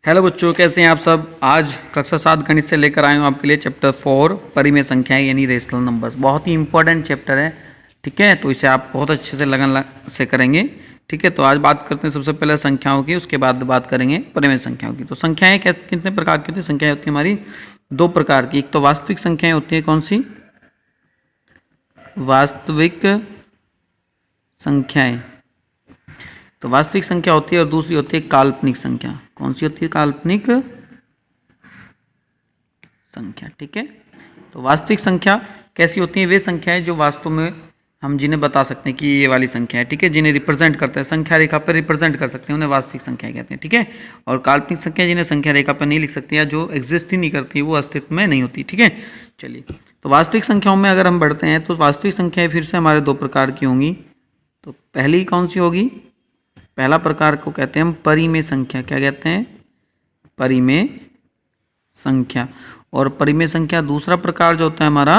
Hello बच्चों, कैसे हैं आप सब। आज कक्षा 7 गणित से लेकर आए हूँ आपके लिए चैप्टर 4 परिमेय संख्याएं यानी रेशनल नंबर्स। बहुत ही इंपॉर्टेंट चैप्टर है, ठीक है। तो इसे आप बहुत अच्छे से लगन से करेंगे, ठीक है। तो आज बात करते हैं सबसे पहले संख्याओं की, उसके बाद बात करेंगे परिमेय संख्याओं की। तो संख्याएं कितने प्रकार की होती है? संख्याएं होती है हमारी दो प्रकार की। एक तो वास्तविक संख्याएं होती है, कौन सी? वास्तविक संख्याएं। तो वास्तविक संख्या होती है और दूसरी होती है काल्पनिक संख्या। कौन सी होती है? काल्पनिक संख्या, ठीक है। तो वास्तविक संख्या कैसी होती है? वे संख्याएं जो वास्तव में हम जिन्हें बता सकते हैं कि ये वाली संख्या है, ठीक है, जिन्हें रिप्रेजेंट करते हैं, संख्या रेखा पर रिप्रेजेंट कर सकते हैं, उन्हें वास्तविक संख्या कहते हैं, ठीक है। और काल्पनिक संख्या जिन्हें संख्या रेखा पर नहीं लिख सकती या जो एग्जिस्ट ही नहीं करती, वो अस्तित्व में नहीं होती, ठीक है। चलिए, तो वास्तविक संख्याओं में अगर हम बढ़ते हैं तो वास्तविक संख्याएं फिर से हमारे दो प्रकार की होंगी। तो पहली कौन सी होगी? पहला प्रकार को कहते हैं हम परिमेय संख्या। क्या कहते हैं? परिमेय संख्या। और परिमेय संख्या दूसरा प्रकार जो होता है हमारा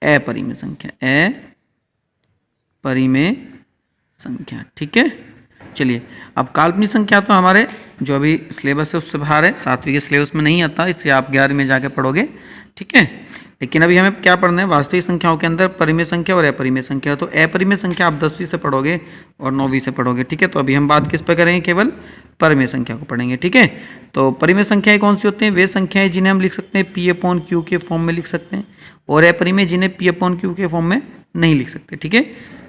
अपरिमेय संख्या। अपरिमेय संख्या, ठीक है। चलिए, अब काल्पनिक संख्या तो हमारे जो अभी सिलेबस है उससे बाहर है, 7वीं के सिलेबस में नहीं आता, इससे आप 11वीं में जाके पढ़ोगे, ठीक है। लेकिन अभी हमें क्या पढ़ना है? वास्तविक संख्याओं के अंदर परिमेय संख्या और अपरिमेय संख्या। तो अपरिमेय संख्या आप 10वीं से पढ़ोगे और 9वीं से पढ़ोगे, ठीक है। तो अभी हम बात किस पे करेंगे? केवल परिमेय संख्या को पढ़ेंगे, ठीक है। तो परिमेय संख्याएं कौन सी होती हैं? वे संख्याएं जिन्हें हम लिख सकते हैं P/Q के फॉर्म में लिख सकते हैं, और अपरिमेय जिन्हें P/Q के फॉर्म में नहीं लिख सकते, ठीक है।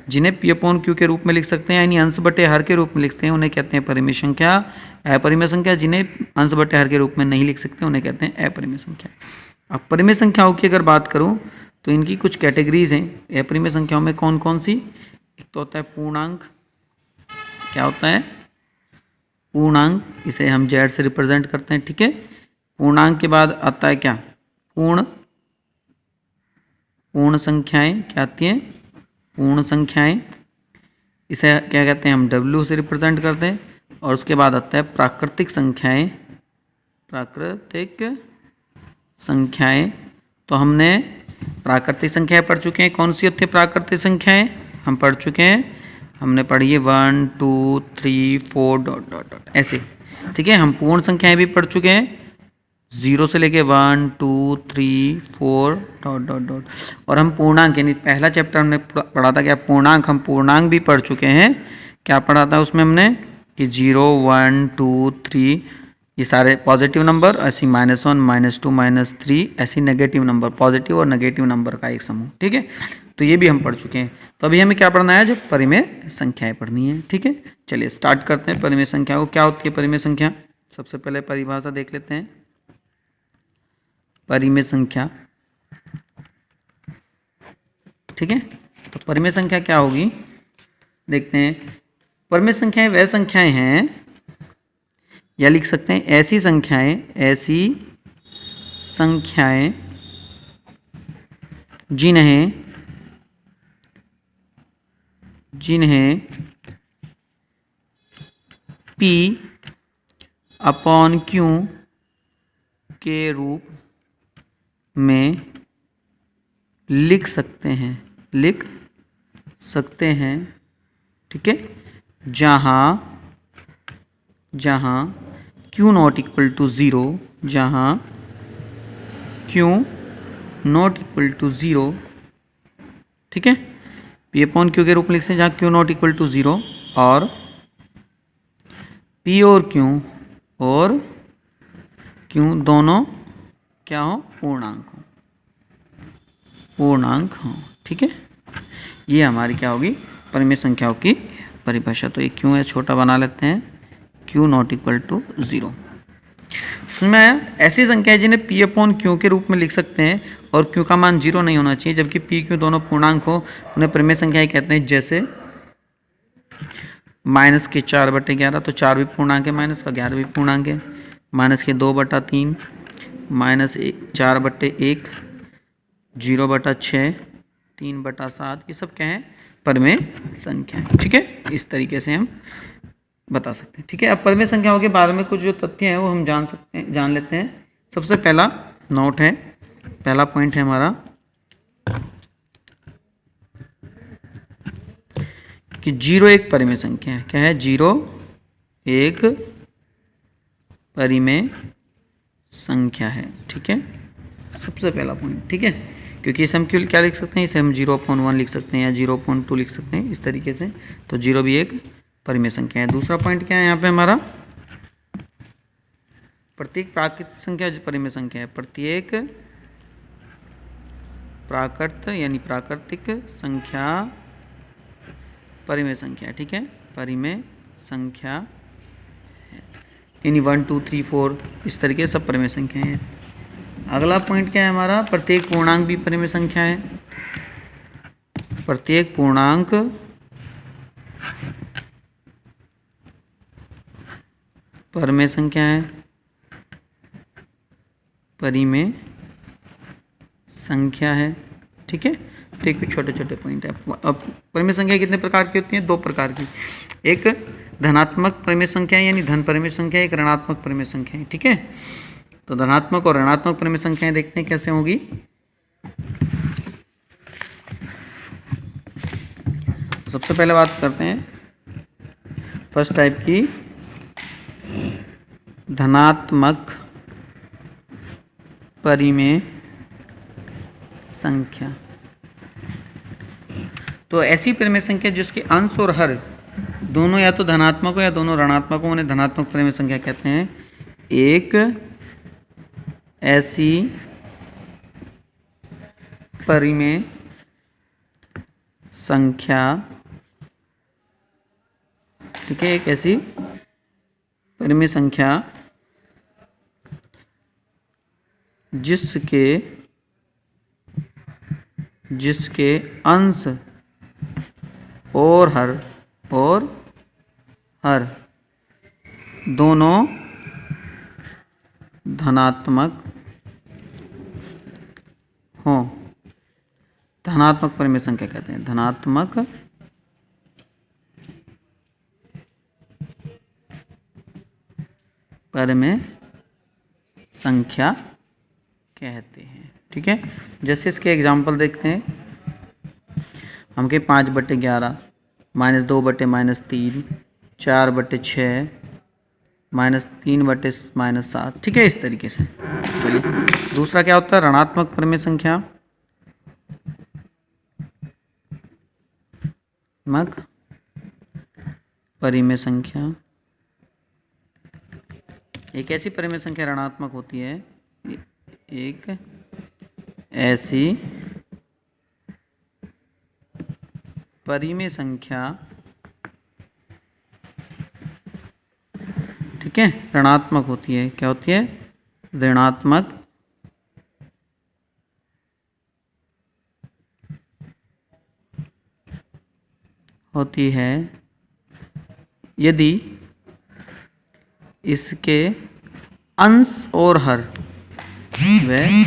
जिन्हें P/Q के रूप में लिख सकते हैं यानी अंश बटे हर के रूप में लिखते हैं, उन्हें कहते हैं परिमेय संख्या। अपरिमेय संख्या जिन्हें अंश बटे हर के रूप में नहीं लिख सकते, उन्हें कहते हैं अपरिमेय संख्या। अब परिमेय संख्याओं की अगर बात करूं तो इनकी कुछ कैटेगरीज हैं। अपरिमेय संख्याओं में कौन कौन सी? एक तो होता है पूर्णांक। क्या होता है? पूर्णांक। इसे हम Z से रिप्रेजेंट करते हैं, ठीक है। पूर्णांक के बाद आता है क्या? पूर्ण संख्याएं। क्या आती हैं? पूर्ण संख्याएं। इसे क्या कहते हैं? हम W से रिप्रेजेंट करते हैं। और उसके बाद आता है प्राकृतिक संख्याएं। प्राकृतिक संख्याएं। तो हमने प्राकृतिक संख्याएं पढ़ चुके हैं। कौन सी होती है प्राकृतिक संख्याएं? हम पढ़ चुके हैं, हमने पढ़ी है 1 2 3 4 डॉट डॉट डॉट ऐसे, ठीक है। हम पूर्ण संख्याएं भी पढ़ चुके हैं, 0 से लेके 1 2 3 4 डॉट डॉट डॉट। और हम पूर्णांक यानी पहला चैप्टर हमने पढ़ा था क्या? पूर्णांक। हम पूर्णांक भी पढ़ चुके हैं। क्या पढ़ा था उसमें हमने? कि 0 1 2 3 ये सारे पॉजिटिव नंबर, ऐसी -1 -2 -3 ऐसी नेगेटिव नंबर, पॉजिटिव और नेगेटिव नंबर का एक समूह, ठीक है। तो ये भी हम पढ़ चुके हैं। तो अभी हमें क्या पढ़ना है? जब परिमेय संख्याएं पढ़नी है, ठीक है। चलिए स्टार्ट करते हैं परिमेय संख्या को। क्या होती है परिमेय संख्या? सबसे पहले परिभाषा देख लेते हैं। परिमेय संख्या, ठीक है। तो परिमेय संख्या क्या होगी देखते हैं। परिमेय संख्याएं वह संख्याएं हैं, या लिख सकते हैं ऐसी संख्याएं जिन्हें P/Q के रूप में लिख सकते हैं, ठीक है। जहां Q नॉट इक्वल टू 0, ठीक है। P/Q के रूप में लिखते हैं जहां Q नॉट इक्वल टू 0 और P और Q दोनों क्या हो? पूर्णांक हो, ठीक है। ये हमारी क्या होगी? परिमेय संख्याओं की परिभाषा। तो ये Q है, छोटा बना लेते हैं, Q नॉट इक्वल टू 0। उसमें ऐसी संख्याएं जिन्हें P/Q के रूप में लिख सकते हैं और Q का मान 0 नहीं होना चाहिए, जबकि P/Q दोनों पूर्णांक हो, उन्हें परिमेय संख्याएं कहते हैं। जैसे -4/11, तो 4 भी पूर्णांक है, माइनस का 11 भी पूर्णांक है। -2/3, -4/1, 0/6, 3/7, ये सब क्या है? परिमेय संख्या है, ठीक है। इस तरीके से हम बता सकते हैं, ठीक है। अब परिमेय संख्याओं के बारे में कुछ जो तथ्य हैं वो हम जान लेते हैं। सबसे पहला नोट है, पहला पॉइंट है हमारा कि 0 एक परिमेय संख्या है। क्या है? 0 एक परिमेय संख्या है। ठीक है, सबसे पहला पॉइंट। ठीक है, क्योंकि इसे हम क्यों क्या लिख सकते हैं, इसे हम 0/1 लिख सकते हैं या 0/2 लिख सकते हैं इस तरीके से। तो 0 भी एक परिमेय संख्या है। दूसरा पॉइंट क्या है यहाँ पे हमारा, प्रत्येक प्राकृत संख्या जो परिमेय संख्या है, प्रत्येक प्राकृत यानी प्राकृतिक संख्या परिमेय संख्या। ठीक है, परिमेय संख्या है, यानी 1 2 3 4 इस तरीके सब परिमेय संख्याएं हैं। अगला पॉइंट क्या है हमारा, प्रत्येक पूर्णांक भी परिमेय संख्या है। प्रत्येक पूर्णांक परिमेय संख्या है, परिमेय संख्या है। ठीक है, तो एक छोटे छोटे पॉइंट है। अब परिमेय संख्या कितने प्रकार की होती हैं, 2 प्रकार की। एक धनात्मक परिमेय संख्या यानी धन परिमेय संख्या, एक ऋणात्मक परिमेय संख्या है। ठीक है, तो धनात्मक और ऋणात्मक परिमेय संख्याएं देखते हैं कैसे होगी। सबसे पहले बात करते हैं फर्स्ट टाइप की, धनात्मक परिमेय संख्या। तो ऐसी परिमेय संख्या जिसके अंश और हर दोनों या तो धनात्मक हो या दोनों ऋणात्मक हो, उन्हें धनात्मक परिमेय संख्या कहते हैं। एक ऐसी परिमेय संख्या, ठीक है, एक ऐसी परिमेय संख्या जिसके अंश और हर दोनों धनात्मक हों, धनात्मक परिमेय संख्या कहते हैं। धनात्मक परिमेय संख्या कहते हैं। ठीक है, जैसे इसके एग्जाम्पल देखते हैं। हमके 5/11 -2/-3 4/6 -3/-7। ठीक है, इस तरीके से। चलिए, दूसरा क्या होता है, ऋणात्मक परिमेय संख्या। परिमेय संख्या एक ऐसी परिमेय संख्या ऋणात्मक होती है, एक ऐसी परिमेय संख्या, ठीक है, ऋणात्मक होती है। क्या होती है, ऋणात्मक होती है यदि इसके अंश और हर व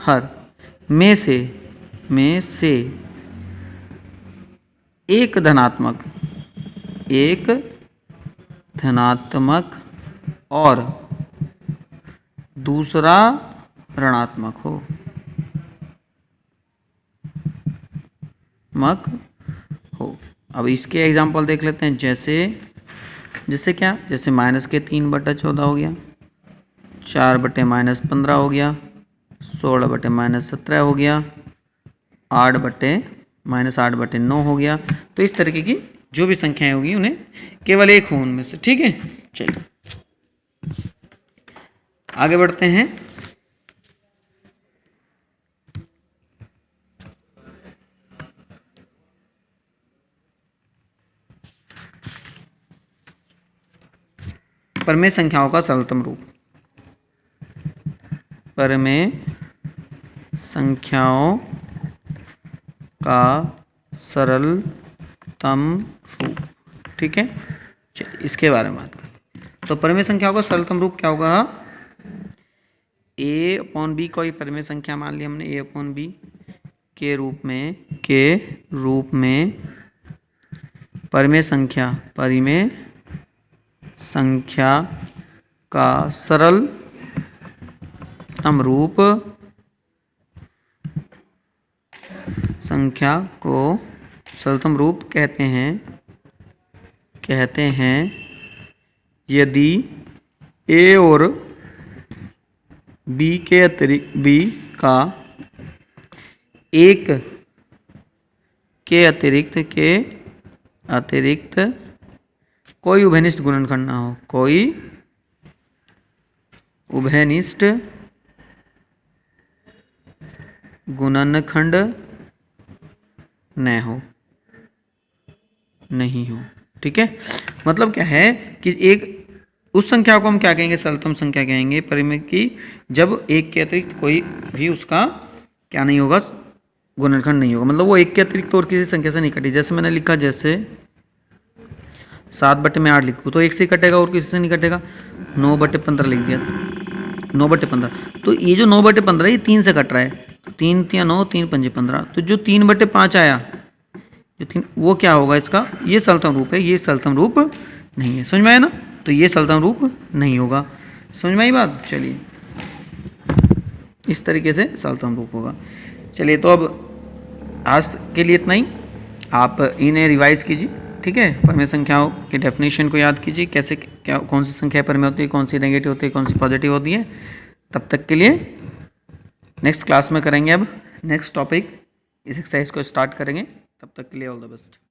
हर में से एक धनात्मक और दूसरा ऋणात्मक हो। अब इसके एग्जाम्पल देख लेते हैं। जैसे क्या, जैसे -3/14 हो गया, 4/-15 हो गया, 16/-17 हो गया, 8/-9 हो गया। तो इस तरीके की जो भी संख्याएं होगी उन्हें केवल एक हो उनमें से। ठीक है, चलिए आगे बढ़ते हैं। परिमेय संख्याओं का सरलतम रूप। परिमेय संख्याओं का सरलतम रूप। ठीक है, चलिए इसके बारे में बात करते हैं। तो परिमेय संख्याओं का सरलतम रूप क्या होगा, a/b कोई परिमेय संख्या मान ली हमने, a/b के रूप में परिमेय संख्या का सरलतम रूप, संख्या को सरलतम रूप कहते हैं यदि ए और बी के अतिरिक्त बी का एक के अतिरिक्त कोई उभयनिष्ठ गुणनखंड ना हो, कोई उभयनिष्ठ गुणनखंड नहीं हो। ठीक है, मतलब क्या है कि एक उस संख्या को हम क्या कहेंगे, सरलतम संख्या कहेंगे परिमेय की, जब एक के अतिरिक्त कोई भी उसका क्या नहीं होगा, गुणनखंड नहीं होगा। मतलब वो एक के अतिरिक्त और किसी संख्या से नहीं कटी। जैसे मैंने लिखा, जैसे 7/8 लिखूँ तो एक से ही कटेगा और किसी से नहीं कटेगा। 9/15 लिख दिया, 9/15, तो ये जो 9/15 ये 3 से कट रहा है, तो 3 × 9 3 × 5 15, तो जो 3/5 आया, जो 3 वो क्या होगा इसका, ये सरलतम रूप है, ये सरलतम रूप नहीं है। समझ में आया ना, तो ये सरलतम रूप नहीं होगा। समझ में आई बात। चलिए, इस तरीके से सरलतम रूप होगा। चलिए, तो अब आज के लिए इतना ही। आप इन्हें रिवाइज कीजिए। ठीक है, परिमेय संख्याओं की डेफिनेशन को याद कीजिए, कैसे क्या कौन सी संख्या परिमेय होती है, कौन सी नेगेटिव होती है, कौन सी पॉजिटिव होती है। तब तक के लिए नेक्स्ट क्लास में करेंगे। अब नेक्स्ट टॉपिक, इस एक्सरसाइज को स्टार्ट करेंगे। तब तक के लिए ऑल द बेस्ट।